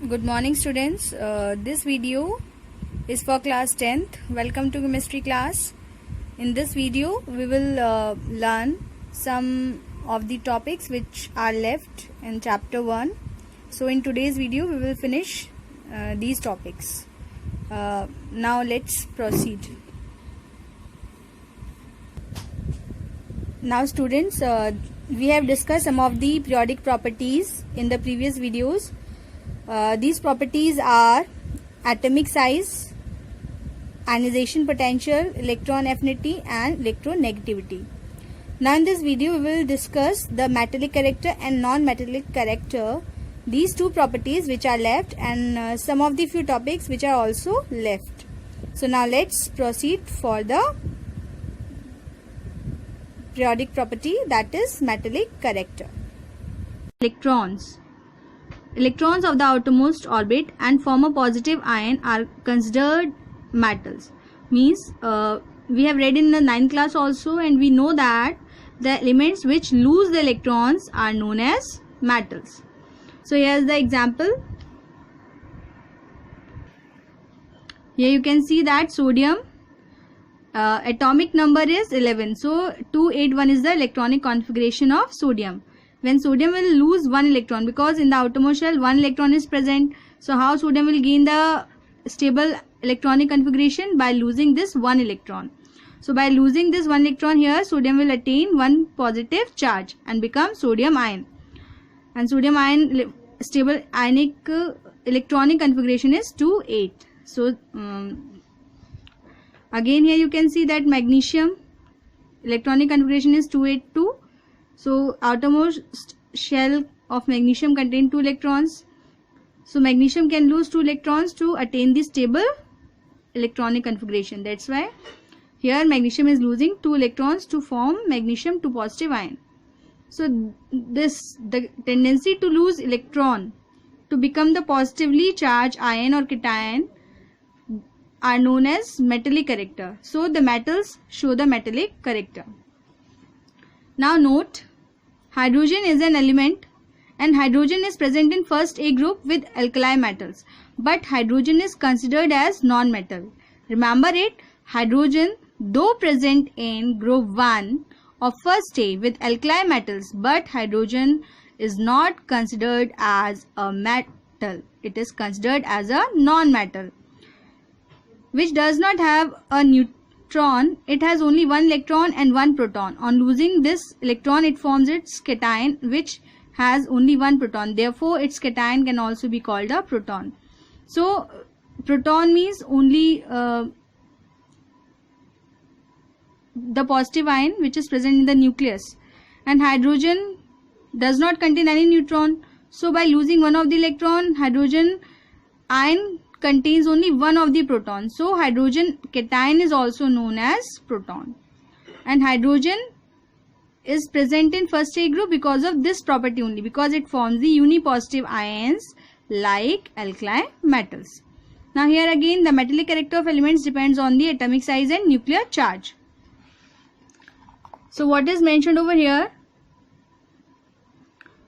Good morning students. This video is for class 10th. Welcome to chemistry class. In this video we will learn some of the topics which are left in chapter 1. So in today's video we will finish these topics. Now let's proceed. Now students, we have discussed some of the periodic properties in the previous videos. These properties are atomic size, ionization potential, electron affinity and electronegativity. Now in this video we will discuss the metallic character and non-metallic character, these two properties which are left, and some of the few topics which are also left. So now let's proceed for the periodic property, that is metallic character. Electrons. Electrons of the outermost orbit and form a positive ion are considered metals. Means we have read in the 9th class also, and we know that the elements which lose the electrons are known as metals. So here is the example. Here you can see that sodium atomic number is 11. So 281 is the electronic configuration of sodium. When sodium will lose one electron, because in the outermost shell one electron is present, so how sodium will gain the stable electronic configuration? By losing this one electron. So by losing this one electron here, sodium will attain one positive charge and become sodium ion, and sodium ion stable ionic electronic configuration is 2,8. So again here you can see that magnesium electronic configuration is 282. So outermost shell of magnesium contains 2 electrons. So magnesium can lose 2 electrons to attain the stable electronic configuration. That's why here magnesium is losing 2 electrons to form magnesium 2 positive ion. So the tendency to lose electron to become the positively charged ion or cation are known as metallic character. So the metals show the metallic character. Now note, hydrogen is an element and hydrogen is present in first A group with alkali metals, but hydrogen is considered as non-metal. Remember it, hydrogen though present in group 1 of first A with alkali metals, but hydrogen is not considered as a metal. It is considered as a non-metal, which does not have a neutron. It has only one electron and one proton. On losing this electron, it forms its cation, which has only one proton. Therefore, its cation can also be called a proton. So, proton means only the positive ion which is present in the nucleus, and hydrogen does not contain any neutron. So, by losing one of the electron, hydrogen ion contains only one of the protons. So hydrogen cation is also known as proton, and hydrogen is present in first A group because of this property only, because it forms the unipositive ions like alkali metals. Now here again the metallic character of elements depends on the atomic size and nuclear charge. So what is mentioned over here?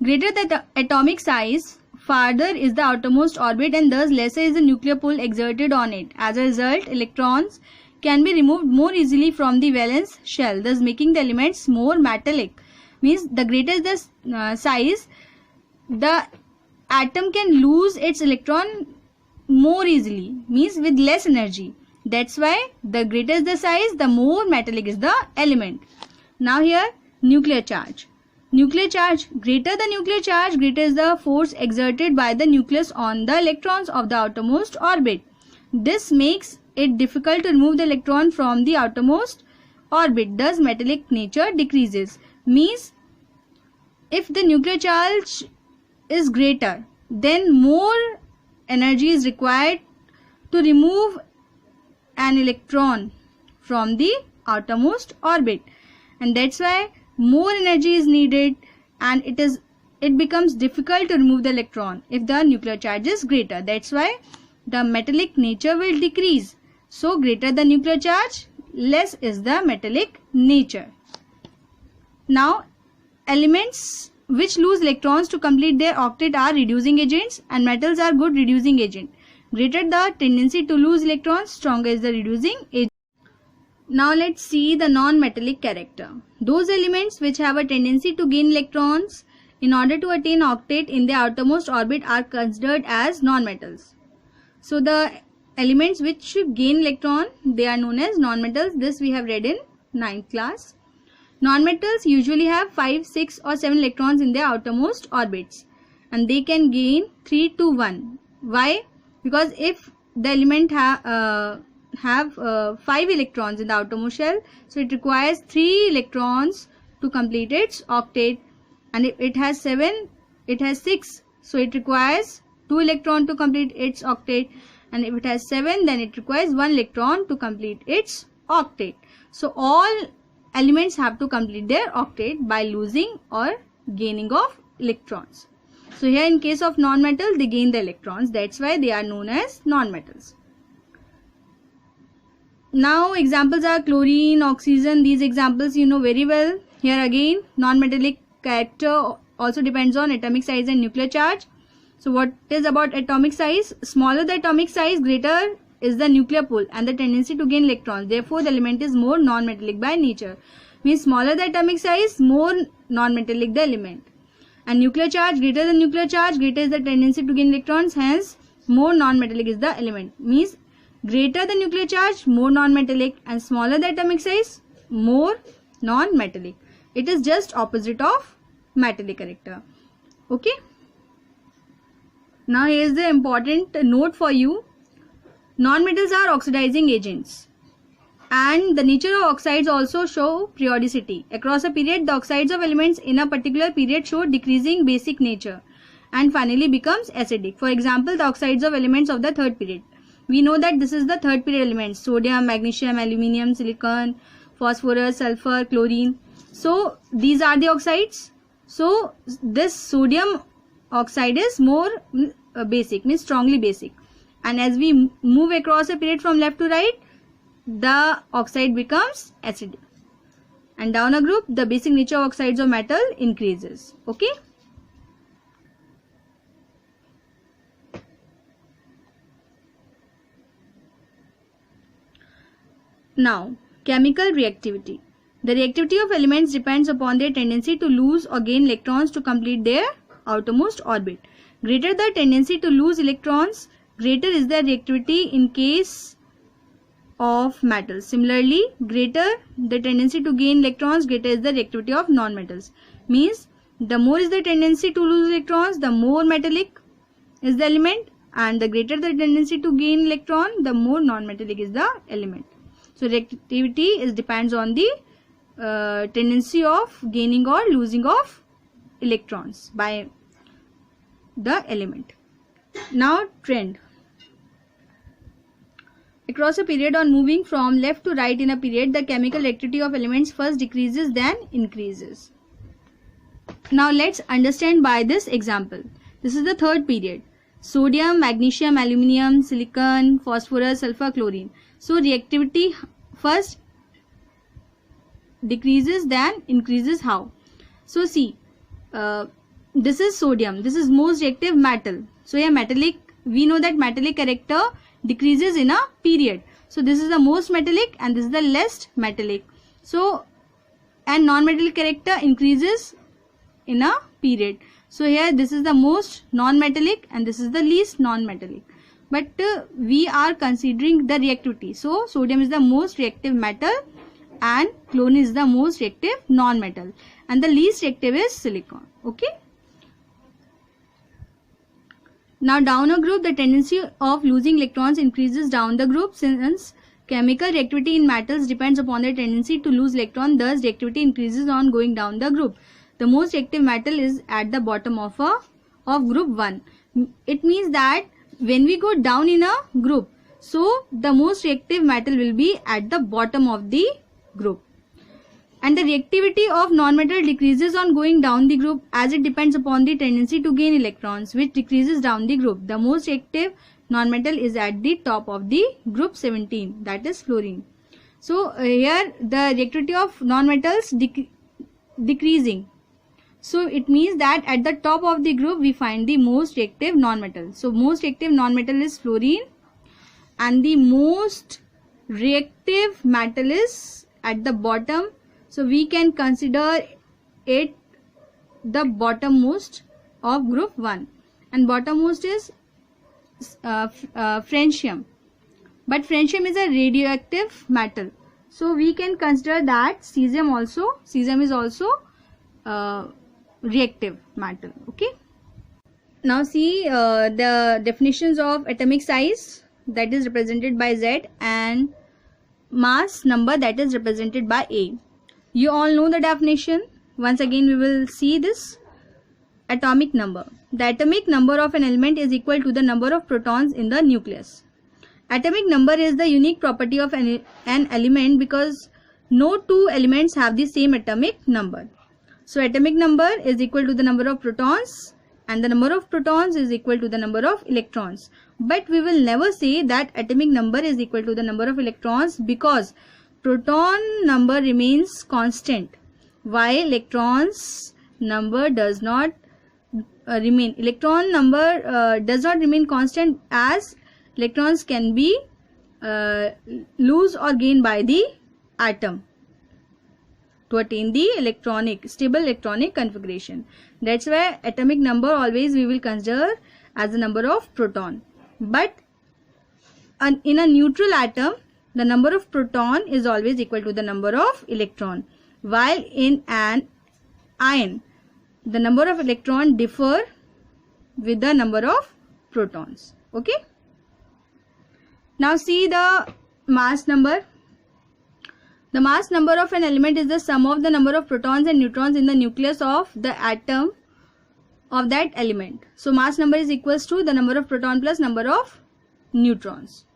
Greater the atomic size, farther is the outermost orbit, and thus lesser is the nuclear pull exerted on it. As a result, electrons can be removed more easily from the valence shell, thus making the elements more metallic. Means the greater the size, the atom can lose its electron more easily, means with less energy. That's why the greater the size, the more metallic is the element. Now here, nuclear charge. Nuclear charge, greater the nuclear charge, greater is the force exerted by the nucleus on the electrons of the outermost orbit. This makes it difficult to remove the electron from the outermost orbit. Thus metallic nature decreases. Means if the nuclear charge is greater, then more energy is required to remove an electron from the outermost orbit, and that's why more energy is needed, and it becomes difficult to remove the electron if the nuclear charge is greater. That's why the metallic nature will decrease. So greater the nuclear charge, less is the metallic nature. Now elements which lose electrons to complete their octet are reducing agents, and metals are good reducing agent. Greater the tendency to lose electrons, stronger is the reducing agent. Now let's see the non-metallic character. Those elements which have a tendency to gain electrons in order to attain octet in their outermost orbit are considered as non-metals. So the elements which gain electron, they are known as non-metals. This we have read in 9th class. Non-metals usually have 5, 6 or 7 electrons in their outermost orbits, and they can gain 3 to 1. Why? Because if the element have 5 electrons in the outermost shell, so it requires 3 electrons to complete its octet, and if it has 7, it has 6, so it requires 2 electrons to complete its octet, and if it has 7, then it requires 1 electron to complete its octet. So all elements have to complete their octet by losing or gaining of electrons. So here in case of non-metals, they gain the electrons. That's why they are known as non-metals. Now examples are chlorine, oxygen. These examples you know very well. Here again, non-metallic character also depends on atomic size and nuclear charge. So what is about atomic size? Smaller the atomic size, greater is the nuclear pull and the tendency to gain electrons. Therefore, the element is more non-metallic by nature. Means smaller the atomic size, more non-metallic the element. And nuclear charge, greater the nuclear charge, greater is the tendency to gain electrons. Hence, more non-metallic is the element. Means greater the nuclear charge, more non-metallic, and smaller the atomic size, more non-metallic. It is just opposite of metallic character. Okay. Now here is the important note for you. Non-metals are oxidizing agents, and the nature of oxides also show periodicity. Across a period, the oxides of elements in a particular period show decreasing basic nature and finally becomes acidic. For example, the oxides of elements of the third period. We know that this is the third period elements: sodium, magnesium, aluminium, silicon, phosphorus, sulfur, chlorine. So these are the oxides. So this sodium oxide is more basic, means strongly basic. And as we move across a period from left to right, the oxide becomes acidic. And down a group, the basic nature of oxides of metal increases. Okay. Now, chemical reactivity. The reactivity of elements depends upon their tendency to lose or gain electrons to complete their outermost orbit. Greater the tendency to lose electrons, greater is the reactivity in case of metals. Similarly, greater the tendency to gain electrons, greater is the reactivity of non-metals. Means the more is the tendency to lose electrons, the more metallic is the element, and the greater the tendency to gain electron, the more non-metallic is the element. So reactivity depends on the tendency of gaining or losing of electrons by the element. Now trend. Across a period, on moving from left to right in a period, the chemical reactivity of elements first decreases then increases. Now let's understand by this example. This is the third period. Sodium, magnesium, aluminium, silicon, phosphorus, sulfur, chlorine. So reactivity first decreases then increases. How? So see, this is sodium. This is most reactive metal. So here metallic, we know that metallic character decreases in a period. So this is the most metallic and this is the least metallic. So and non-metallic character increases in a period. So here this is the most non-metallic and this is the least non-metallic. But we are considering the reactivity. So sodium is the most reactive metal and chlorine is the most reactive non-metal, and the least reactive is silicon. Okay. Now down a group, the tendency of losing electrons increases down the group. Since chemical reactivity in metals depends upon their tendency to lose electron, thus reactivity increases on going down the group. The most reactive metal is at the bottom of group 1. It means that when we go down in a group, so the most reactive metal will be at the bottom of the group. And the reactivity of non-metal decreases on going down the group as it depends upon the tendency to gain electrons, which decreases down the group. The most reactive non-metal is at the top of the group 17, that is fluorine. So here the reactivity of non-metals decreasing. So it means that at the top of the group we find the most reactive nonmetal. So most reactive nonmetal is fluorine, and the most reactive metal is at the bottom. So we can consider it the bottommost of group 1, and bottommost is francium. But francium is a radioactive metal, so we can consider that cesium also. Cesium is also reactive metal. Okay. Now see the definitions of atomic size, that is represented by Z, and mass number, that is represented by A. You all know the definition. Once again we will see this. Atomic number. The atomic number of an element is equal to the number of protons in the nucleus. Atomic number is the unique property of an element because no two elements have the same atomic number. So atomic number is equal to the number of protons, and the number of protons is equal to the number of electrons. But we will never say that atomic number is equal to the number of electrons, because proton number remains constant while electrons number does not remain. Electron number does not remain constant, as electrons can be lose or gain by the atom to attain the stable electronic configuration. That's why atomic number always we will consider as the number of proton. But in a neutral atom, the number of proton is always equal to the number of electron, while in an ion the number of electron differ with the number of protons. Okay. Now see the mass number. The mass number of an element is the sum of the number of protons and neutrons in the nucleus of the atom of that element. So mass number is equals to the number of proton plus number of neutrons.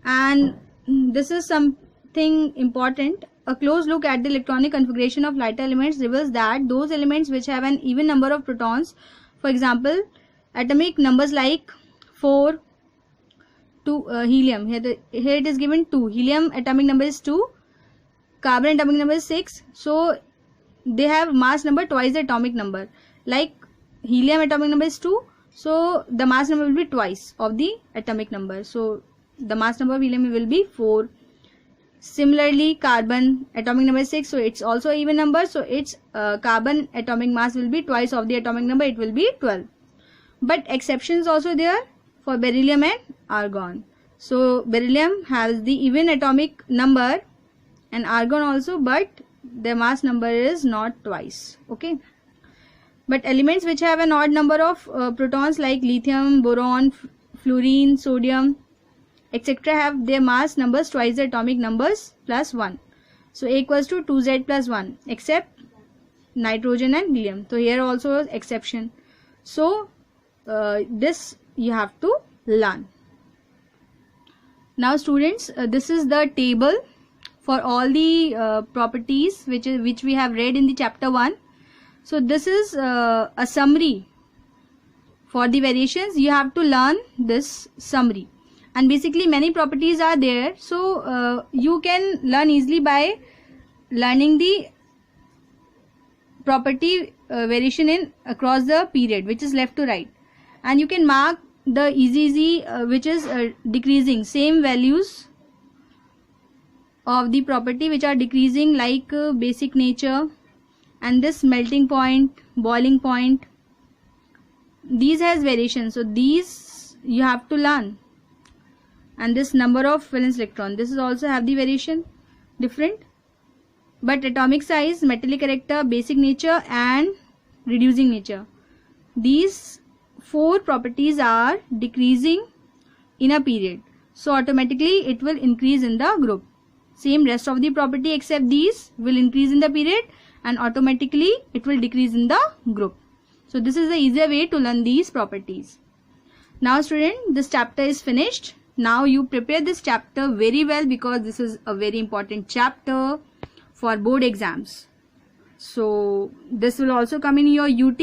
And this is something important. A close look at the electronic configuration of lighter elements reveals that those elements which have an even number of protons, for example atomic numbers like 4, 2, helium, here it is given 2, helium atomic number is 2, carbon atomic number is 6, so they have mass number twice the atomic number. Like helium atomic number is 2, so the mass number will be twice of the atomic number, so the mass number of helium will be 4. Similarly carbon atomic number is 6, so it's also an even number, so its carbon atomic mass will be twice of the atomic number, it will be 12. But exceptions also there for beryllium and argon. So beryllium has the even atomic number and argon also, but their mass number is not twice. Okay. But elements which have an odd number of protons like lithium, boron, fluorine, sodium, etc. have their mass numbers twice the atomic numbers plus 1. So A equals to 2Z plus 1, except nitrogen and helium. So here also exception. So this you have to learn. Now students, this is the table for all the properties which we have read in the chapter 1. So this is a summary. For the variations you have to learn this summary, and basically many properties are there, so you can learn easily by learning the property variation in across the period, which is left to right, and you can mark the easy which is decreasing, same values of the property which are decreasing, like basic nature and this melting point, boiling point, these has variation, so these you have to learn. And this number of valence electron, this is also have the variation different. But atomic size, metallic character, basic nature and reducing nature, these 4 properties are decreasing in a period, so automatically it will increase in the group. Same rest of the property except these will increase in the period, and automatically it will decrease in the group. So this is the easier way to learn these properties. Now student, this chapter is finished. Now you prepare this chapter very well, because this is a very important chapter for board exams. So this will also come in your UT,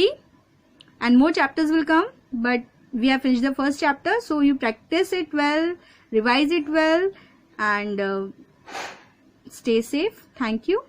and more chapters will come, but we have finished the first chapter, so you practice it well, revise it well, and stay safe. Thank you.